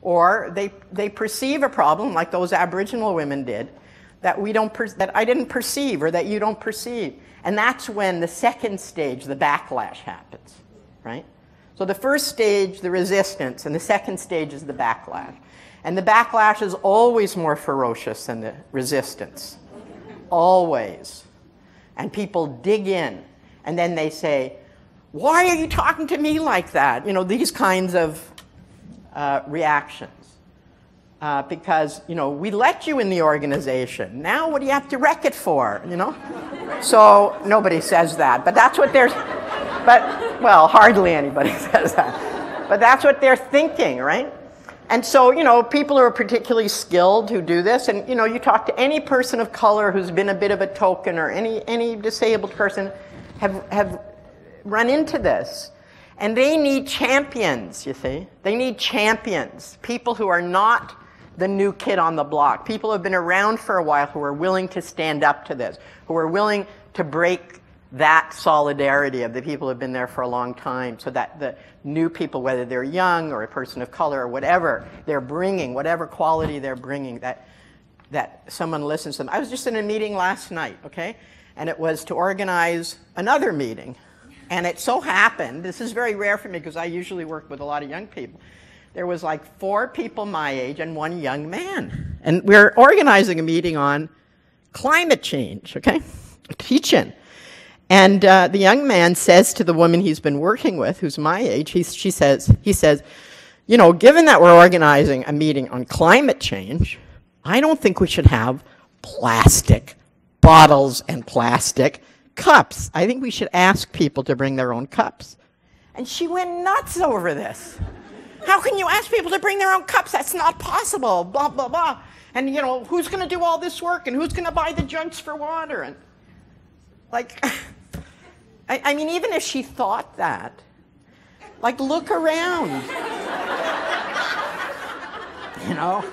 Or they perceive a problem, like those Aboriginal women did, that that I didn't perceive or that you don't perceive. And that's when the second stage, the backlash, happens, right? So the first stage, the resistance, and the second stage is the backlash. And the backlash is always more ferocious than the resistance. Always. And people dig in, and then they say, why are you talking to me like that? You know, these kinds of reactions. Because, you know, we let you in the organization. Now what do you have to wreck it for, you know? So nobody says that, but that's what they're, well, hardly anybody says that. But that's what they're thinking, right? And so, you know, people who are particularly skilled who do this, and, you know, you talk to any person of color who's been a bit of a token, or any disabled person, have run into this. And they need champions, you see. They need champions, people who are not the new kid on the block, people who have been around for a while who are willing to stand up to this, who are willing to break that solidarity of the people who have been there for a long time, so that the new people, whether they're young or a person of color or whatever they're bringing, whatever quality they're bringing, that someone listens to them. I was just in a meeting last night, okay? And it was to organize another meeting. And it so happened, this is very rare for me because I usually work with a lot of young people, there was like 4 people my age and 1 young man. And we're organizing a meeting on climate change, okay? Teaching. And the young man says to the woman he's been working with, who's my age, he says, you know, given that we're organizing a meeting on climate change, I don't think we should have plastic bottles and plastic cups. I think we should ask people to bring their own cups. And she went nuts over this. How can you ask people to bring their own cups? That's not possible, blah, blah, blah. And, you know, who's going to do all this work? And who's going to buy the junks for water? And, like, I mean, even if she thought that, like, look around. You know?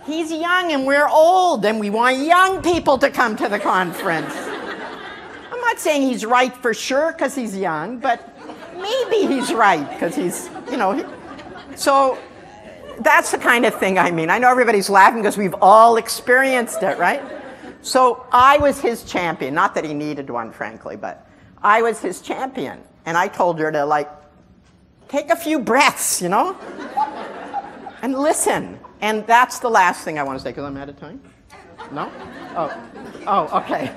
He's young and we're old, and we want young people to come to the conference. I'm not saying he's right for sure because he's young, but maybe he's right because he's, you know. So that's the kind of thing I mean. I know everybody's laughing because we've all experienced it, right? So I was his champion. Not that he needed one, frankly, but I was his champion. And I told her to, like, take a few breaths, you know, and listen. And that's the last thing I want to say, because I'm out of time. No? Oh, okay.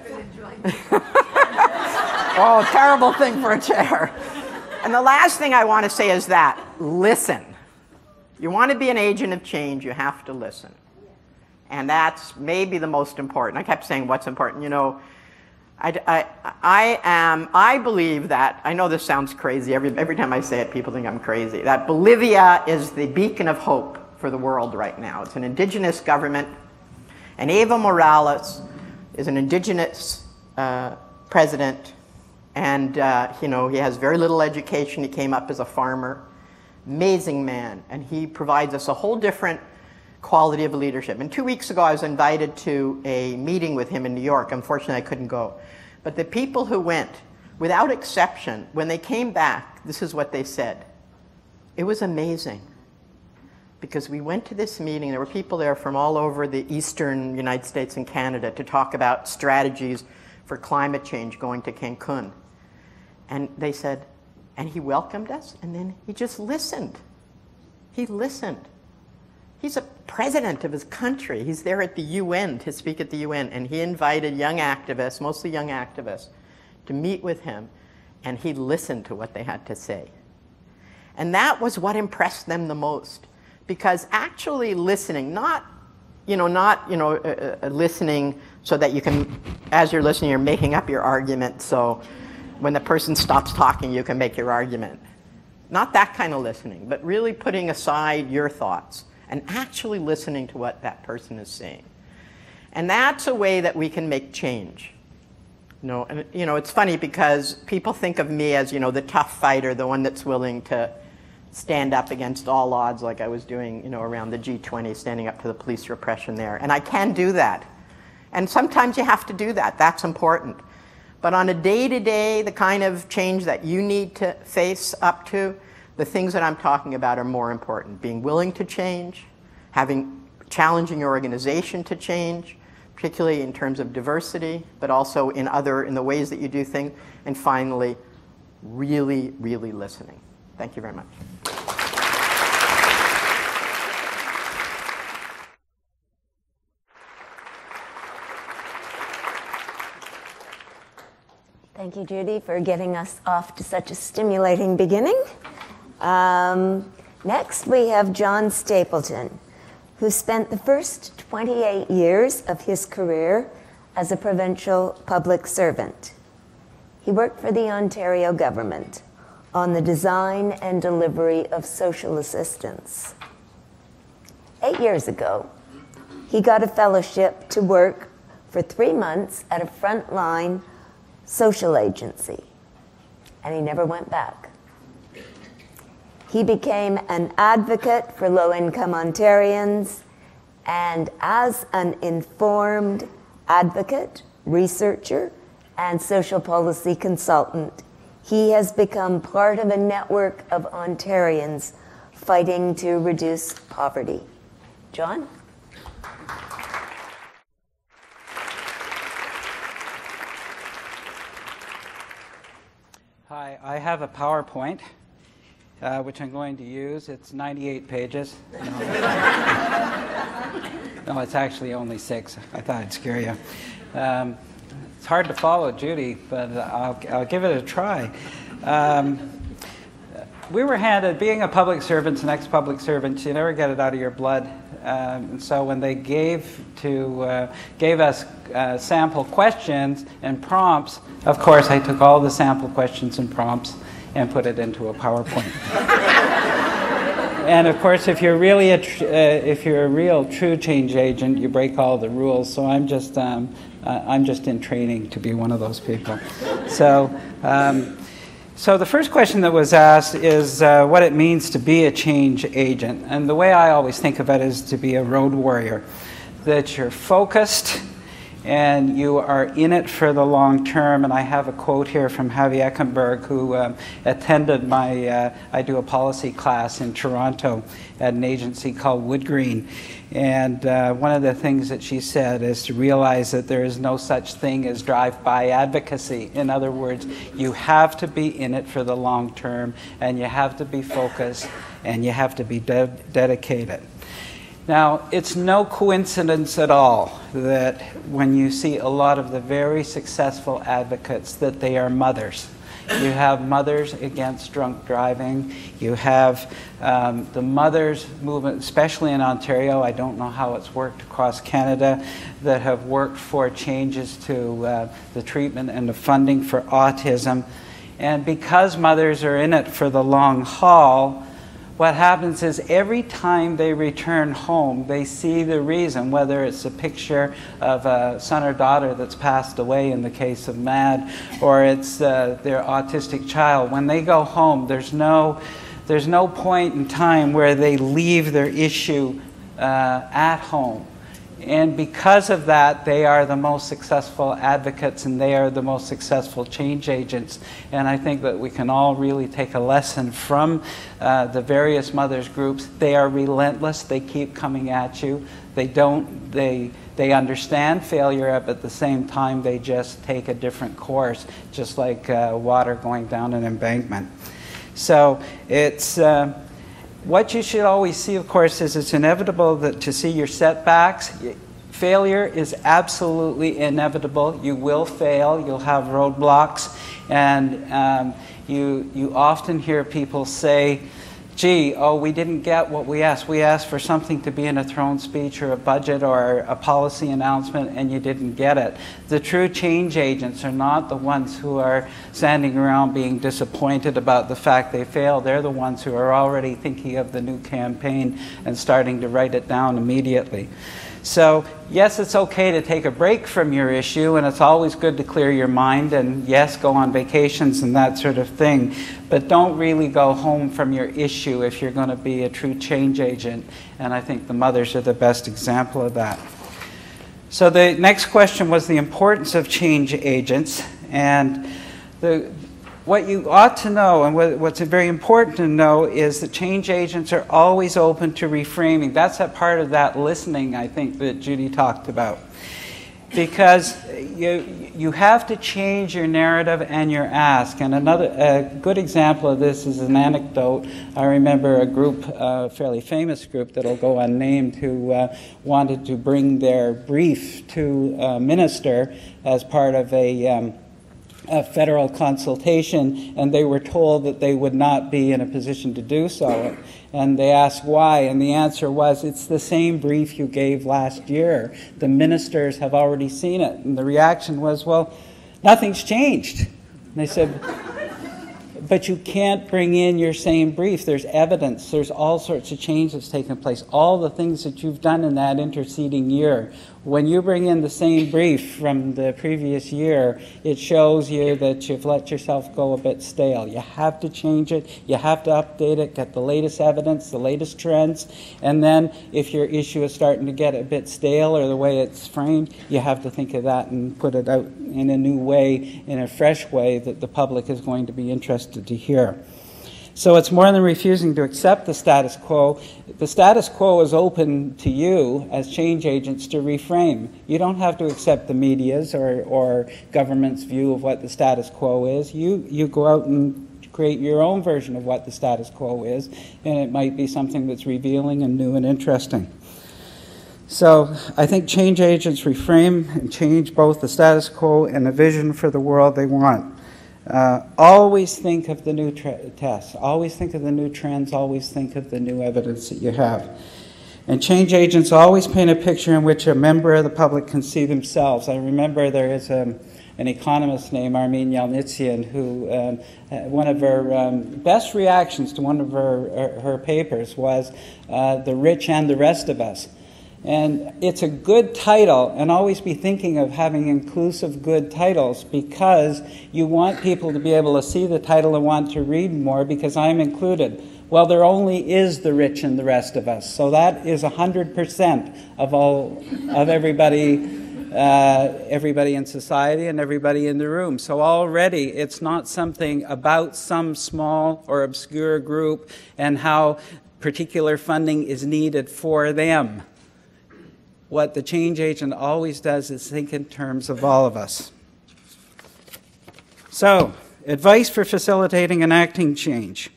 Oh, terrible thing for a chair. And the last thing I want to say is that, listen. You want to be an agent of change, you have to listen. And that's maybe the most important. I kept saying what's important. You know, I believe that, I know this sounds crazy, every time I say it people think I'm crazy, that Bolivia is the beacon of hope for the world right now. It's an indigenous government, and Evo Morales is an indigenous president, and you know, he has very little education. He came up as a farmer. Amazing man, and he provides us a whole different quality of leadership. And 2 weeks ago, I was invited to a meeting with him in New York. Unfortunately, I couldn't go. But the people who went, without exception, when they came back, this is what they said. It was amazing. Because we went to this meeting, there were people there from all over the eastern United States and Canada to talk about strategies for climate change going to Cancun. And they said, and he welcomed us, and then he just listened. He listened. He's a president of his country. He's there at the UN to speak at the UN, and he invited young activists, mostly young activists, to meet with him, and he listened to what they had to say. And that was what impressed them the most, because actually listening, not listening so that you can, as you're listening, you're making up your argument, so when the person stops talking, you can make your argument. Not that kind of listening, but really putting aside your thoughts and actually listening to what that person is saying. And that's a way that we can make change. And it's funny because people think of me as, the tough fighter, the one that's willing to stand up against all odds, like I was doing, around the G20, standing up to the police repression there. And I can do that. And sometimes you have to do that. That's important. But on a day-to-day, the kind of change that you need to face up to, the things that I'm talking about are more important. Being willing to change, challenging your organization to change, particularly in terms of diversity, but also in the ways that you do things, and finally, really, really listening. Thank you very much. Thank you, Judy, for getting us off to such a stimulating beginning. Next, we have John Stapleton, who spent the first 28 years of his career as a provincial public servant. He worked for the Ontario government on the design and delivery of social assistance. 8 years ago, he got a fellowship to work for 3 months at a frontline social agency, and he never went back. He became an advocate for low-income Ontarians, and as an informed advocate, researcher, and social policy consultant, he has become part of a network of Ontarians fighting to reduce poverty. John? Hi, I have a PowerPoint, which I'm going to use. It's 98 pages. No, it's actually only 6. I thought I'd scare you. It's hard to follow, Judy, but I'll give it a try. We were handed, being a public servant, an ex-public servant, you never get it out of your blood. And so when they gave us sample questions and prompts, of course I took all the sample questions and prompts and put it into a PowerPoint. And of course, if you're really if you're a real true change agent, you break all the rules. So I'm just in training to be one of those people. So the first question that was asked is what it means to be a change agent. And the way I always think of it is to be a road warrior, that you're focused and you are in it for the long term. And I have a quote here from Javi Eckenberg, who attended I do a policy class in Toronto at an agency called Woodgreen. And one of the things that she said is to realize that there is no such thing as drive-by advocacy. In other words, you have to be in it for the long term, and you have to be focused, and you have to be dedicated. Now, it's no coincidence at all that when you see a lot of the very successful advocates that they are mothers. You have Mothers Against Drunk Driving. You have the mothers movement, especially in Ontario. I don't know how it's worked across Canada, that have worked for changes to the treatment and the funding for autism. And because mothers are in it for the long haul, what happens is every time they return home, they see the reason, whether it's a picture of a son or daughter that's passed away in the case of MAD, or it's their autistic child. When they go home, there's no point in time where they leave their issue at home. And because of that, they are the most successful advocates and they are the most successful change agents. And I think that we can all really take a lesson from the various mothers groups. They are relentless. They keep coming at you. They understand failure, but at the same time, they just take a different course, just like water going down an embankment. So it's... what you should always see, of course, is it's inevitable to see your setbacks. Failure is absolutely inevitable. You will fail. You'll have roadblocks. And you often hear people say, gee, oh, we didn't get what we asked. We asked for something to be in a throne speech or a budget or a policy announcement, and you didn't get it. The true change agents are not the ones who are standing around being disappointed about the fact they failed. They're the ones who are already thinking of the new campaign and starting to write it down immediately. So, yes, it's okay to take a break from your issue, and it's always good to clear your mind, and yes, go on vacations and that sort of thing. But don't really go home from your issue if you're going to be a true change agent, and I think the mothers are the best example of that. So the next question was the importance of change agents, and what you ought to know, and what's very important to know, is that change agents are always open to reframing. That's a part of that listening, I think, that Judy talked about. Because you have to change your narrative and your ask. And a good example of this is an anecdote. I remember a group, a fairly famous group that'll go unnamed, who wanted to bring their brief to a minister as part of a federal consultation, and they were told that they would not be in a position to do so. And they asked why, and the answer was, it's the same brief you gave last year. The ministers have already seen it. And the reaction was, well, nothing's changed. And they said, but you can't bring in your same brief. There's evidence. There's all sorts of changes taking place. All the things that you've done in that interceding year. When you bring in the same brief from the previous year, it shows you that you've let yourself go a bit stale. You have to change it. You have to update it, get the latest evidence, the latest trends. And then if your issue is starting to get a bit stale or the way it's framed, you have to think of that and put it out in a new way, in a fresh way that the public is going to be interested to hear. So it's more than refusing to accept the status quo. The status quo is open to you as change agents to reframe. You don't have to accept the media's or government's view of what the status quo is. You go out and create your own version of what the status quo is, and it might be something that's revealing and new and interesting. So I think change agents reframe and change both the status quo and the vision for the world they want. Always think of the new tests, always think of the new trends, always think of the new evidence that you have. And change agents always paint a picture in which a member of the public can see themselves. I remember there is an economist named Armin Yalnizyan who, one of her best reactions to one of her papers was The Rich and the Rest of Us. And it's a good title, and always be thinking of having inclusive good titles, because you want people to be able to see the title and want to read more, because I'm included. Well, there only is the rich and the rest of us. So that is 100% of everybody in society and everybody in the room. So already it's not something about some small or obscure group and how particular funding is needed for them. What the change agent always does is think in terms of all of us. So, advice for facilitating and enacting change.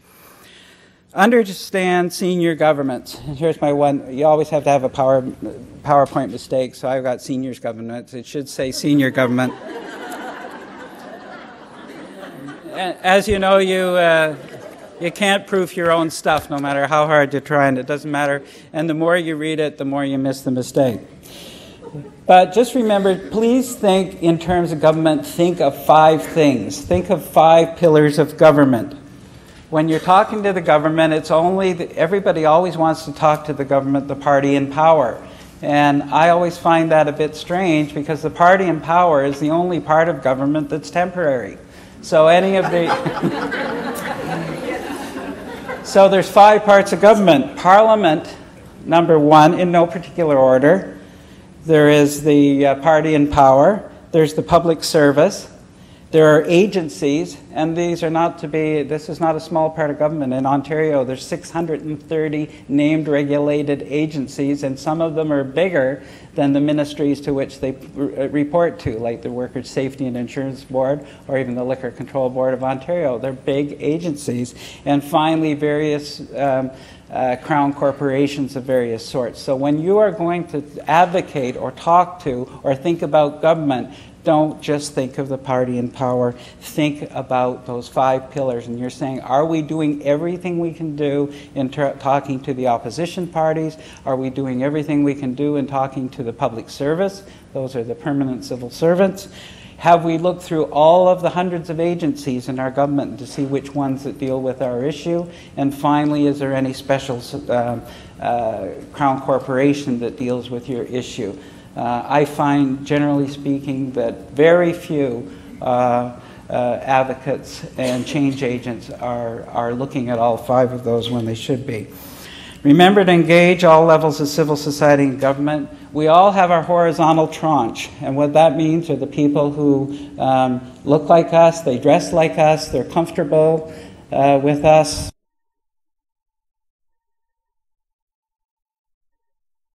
Understand senior governments. Here's my one. You always have to have a PowerPoint mistake, so I've got seniors government. It should say senior government. As you know, you can't proof your own stuff, no matter how hard you try, and it doesn't matter. And the more you read it, the more you miss the mistake. But just remember, please think in terms of government, think of 5 things. Think of 5 pillars of government. When you're talking to the government, it's everybody always wants to talk to the government, the party in power. And I always find that a bit strange, because the party in power is the only part of government that's temporary. So any of the... So there's 5 parts of government. Parliament, number 1, in no particular order. There is the party in power. There's the public service. There are agencies, and this is not a small part of government. In Ontario, there's 630 named regulated agencies, and some of them are bigger than the ministries to which they report to, like the Workers' Safety and Insurance Board, or even the Liquor Control Board of Ontario. They're big agencies. And finally, various crown corporations of various sorts. So when you are going to advocate or talk to or think about government, don't just think of the party in power. Think about those 5 pillars. And you're saying, are we doing everything we can do in talking to the opposition parties? Are we doing everything we can do in talking to the public service? Those are the permanent civil servants. Have we looked through all of the hundreds of agencies in our government to see which ones that deal with our issue? And finally, is there any special crown corporation that deals with your issue? I find, generally speaking, that very few advocates and change agents are looking at all 5 of those when they should be. Remember to engage all levels of civil society and government. We all have our horizontal tranche, and what that means are the people who look like us, they dress like us, they're comfortable with us.